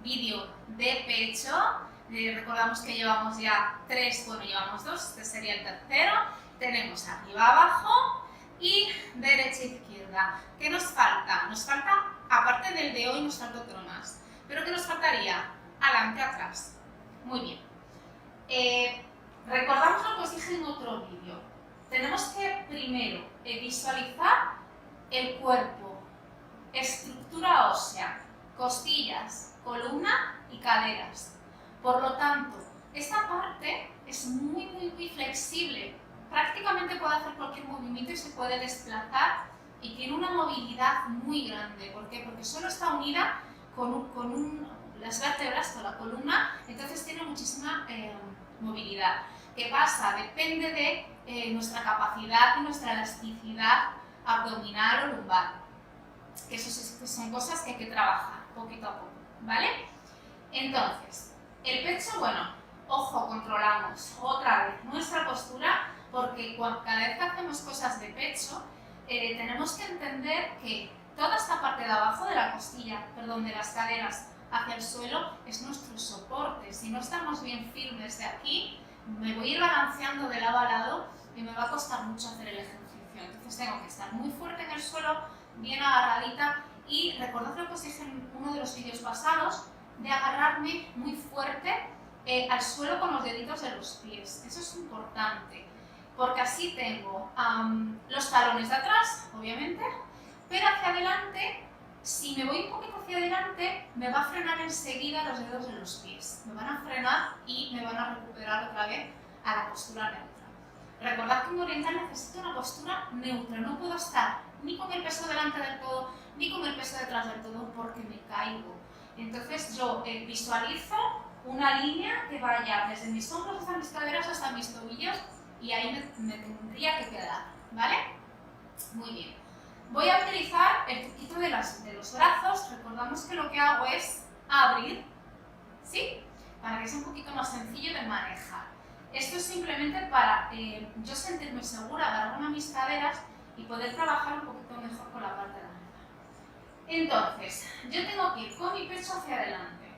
vídeo de pecho. Recordamos que llevamos ya 3, bueno, llevamos 2, este sería el tercero. Tenemos arriba, abajo y derecha, izquierda. ¿Qué nos falta? Nos falta, aparte del de hoy, nos falta otro más. ¿Pero qué nos faltaría? Adelante, atrás. Muy bien. Recordamos lo que os dije en otro vídeo. Tenemos que primero visualizar el cuerpo, estructura ósea, costillas, columna y caderas. Por lo tanto, esta parte es muy flexible. Prácticamente puede hacer cualquier movimiento y se puede desplazar y tiene una movilidad muy grande. ¿Por qué? Porque solo está unida con las vértebras, con la columna, entonces tiene muchísima movilidad. ¿Qué pasa? Depende de nuestra capacidad y nuestra elasticidad abdominal o lumbar. Que eso son cosas que hay que trabajar poquito a poco, ¿vale? Entonces, el pecho, bueno, ojo, controlamos otra vez nuestra postura, porque cada vez que hacemos cosas de pecho, tenemos que entender que toda esta parte de abajo de la costilla, perdón, de las caderas hacia el suelo, es nuestro soporte. Si no estamos bien firmes de aquí, me voy a ir balanceando de lado a lado y me va a costar mucho hacer el ejercicio. Entonces tengo que estar muy fuerte en el suelo, bien agarradita, y recordad lo que os dije en uno de los vídeos pasados, de agarrarme muy fuerte al suelo con los deditos de los pies. Eso es importante, porque así tengo los talones de atrás, obviamente, pero hacia adelante, si me voy un poquito hacia adelante, me va a frenar enseguida los dedos de los pies. Me van a frenar y me van a recuperar otra vez a la postura neutra. Recordad que un oriental necesita una postura neutra. No puedo estar ni con el peso delante del todo, ni con el peso detrás del todo, porque me caigo. Entonces yo visualizo una línea que vaya desde mis hombros hasta mis caderas hasta mis tobillos, y ahí me tendría que quedar, ¿vale? Muy bien. Voy a utilizar el truquito de los brazos. Recordamos que lo que hago es abrir, ¿sí? Para que sea un poquito más sencillo de manejar. Esto es simplemente para yo sentirme segura, agarrarme a mis caderas y poder trabajar un poquito mejor con la parte de arriba. Entonces, yo tengo que ir con mi pecho hacia adelante.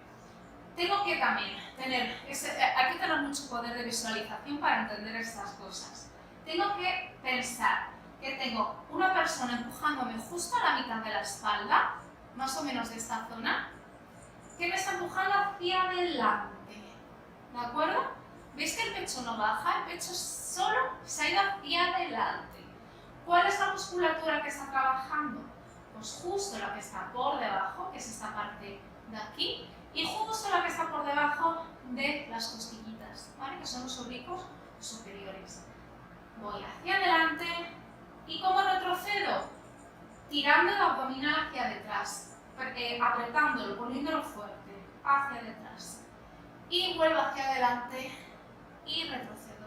Tengo que también tener, hay que tener mucho poder de visualización para entender estas cosas. Tengo que pensar que tengo una persona empujándome justo a la mitad de la espalda, más o menos de esta zona, que me está empujando hacia adelante, ¿de acuerdo? ¿Veis que el pecho no baja? El pecho solo se ha ido hacia adelante. ¿Cuál es la musculatura que está trabajando? Pues justo la que está por debajo, que es esta parte de aquí, y justo la que está por debajo de las costillitas, ¿vale? Que son los oblicuos superiores. Voy hacia adelante. ¿Y cómo retrocedo? Tirando el abdominal hacia detrás, apretándolo, poniéndolo fuerte, hacia detrás. Y vuelvo hacia adelante y retrocedo.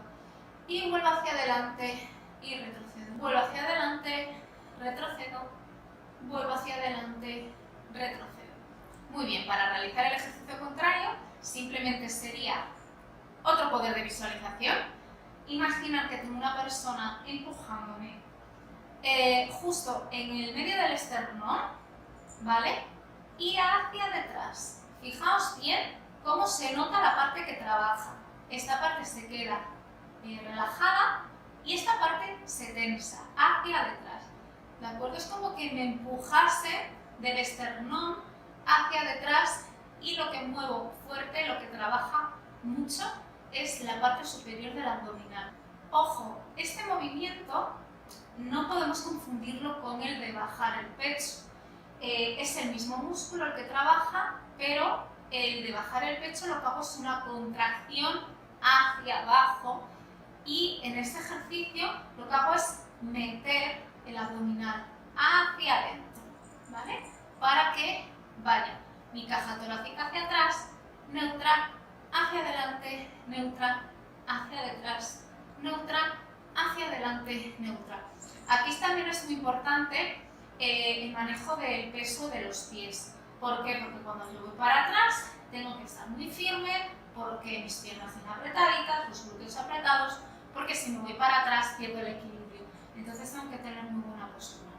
Y vuelvo hacia adelante y retrocedo. Vuelvo hacia adelante, retrocedo. Vuelvo hacia adelante, retrocedo. Muy bien, para realizar el ejercicio contrario, simplemente sería otro poder de visualización. Imaginar que tengo una persona empujándome justo en el medio del esternón, ¿vale? Y hacia detrás. Fijaos bien cómo se nota la parte que trabaja. Esta parte se queda relajada y esta parte se tensa hacia detrás. ¿De acuerdo? Es como que me empujase del esternón hacia detrás, y lo que muevo fuerte, lo que trabaja mucho, es la parte superior del abdominal. Ojo, este movimiento no podemos confundirlo con el de bajar el pecho. Es el mismo músculo el que trabaja, pero el de bajar el pecho lo que hago es una contracción hacia abajo, y en este ejercicio lo que hago es meter el abdominal hacia adentro, ¿vale? Para que vaya mi caja torácica hacia atrás, neutra, hacia adelante, neutra, hacia detrás, neutra, hacia adelante, neutra. Aquí también es muy importante el manejo del peso de los pies. ¿Por qué? Porque cuando yo voy para atrás tengo que estar muy firme, porque mis piernas están apretaditas, los glúteos apretados, porque si me voy para atrás pierdo el equilibrio. Entonces tengo que tener muy buena postura.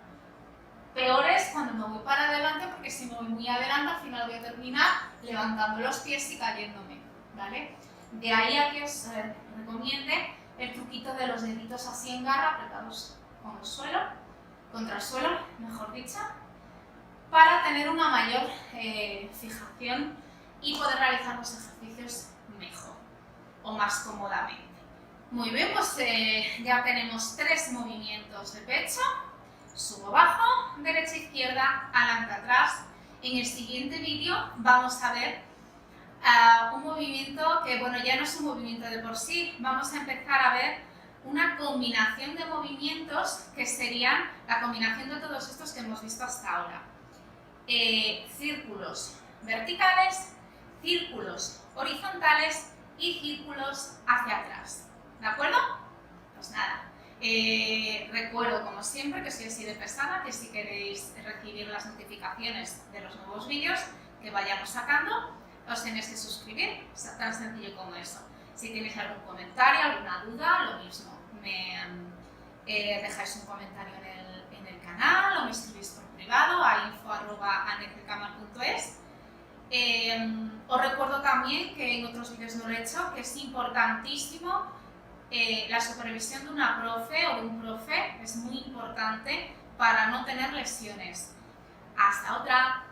Peor es cuando me voy para adelante, porque si me voy muy adelante al final voy a terminar levantando los pies y cayéndome, ¿vale? De ahí a que os recomiende el truquito de los deditos así en garra, apretados con el suelo, contra el suelo, mejor dicho, para tener una mayor fijación y poder realizar los ejercicios mejor o más cómodamente. Muy bien, pues ya tenemos 3 movimientos de pecho. Subo, bajo, derecha, izquierda, adelante, atrás. En el siguiente vídeo vamos a ver un movimiento que, bueno, ya no es un movimiento de por sí. Vamos a empezar a ver una combinación de movimientos que serían la combinación de todos estos que hemos visto hasta ahora. Círculos verticales, círculos horizontales y círculos hacia atrás. ¿De acuerdo? Pues nada. Recuerdo, como siempre, que soy así de pesada, que si queréis recibir las notificaciones de los nuevos vídeos que vayamos sacando, os tenéis que suscribir, es tan sencillo como eso. Si tenéis algún comentario, alguna duda, lo mismo, me dejáis un comentario en el canal o me escribís por privado a info@anetecamar.es. Os recuerdo también que en otros vídeos no lo he hecho, que es importantísimo la supervisión de una profe o de un profe, es muy importante para no tener lesiones. Hasta otra.